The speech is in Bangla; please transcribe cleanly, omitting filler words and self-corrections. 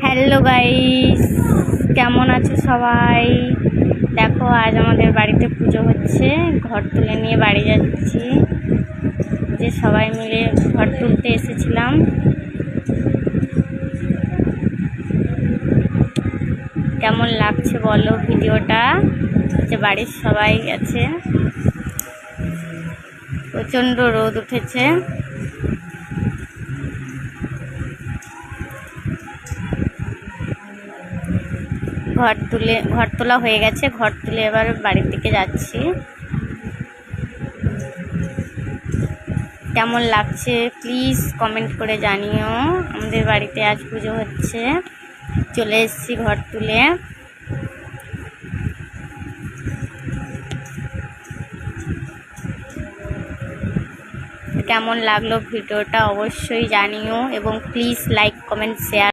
হ্যালো গাইস, কেমন আছো সবাই? দেখো, আজ আমাদের বাড়িতে পুজো হচ্ছে। ঘর তুলে নিয়ে বাড়ি যাচ্ছি। যে সবাই মিলে ঘর তুলতে এসেছিলাম। কেমন লাগছে বলো ভিডিওটা? যে বাড়ির সবাই আছে। প্রচণ্ড রোদ উঠেছে। ঘর তোলা হয়ে গেছে। ঘর তুলে এবার বাড়ির দিকে যাচ্ছি। কেমন লাগছে প্লিজ কমেন্ট করে জানিও। আমাদের বাড়িতে আজ পুজো হচ্ছে, চলে এসেছি ঘর তুলে। কেমন লাগলো ভিডিওটা অবশ্যই জানিও এবং প্লিজ লাইক কমেন্ট শেয়ার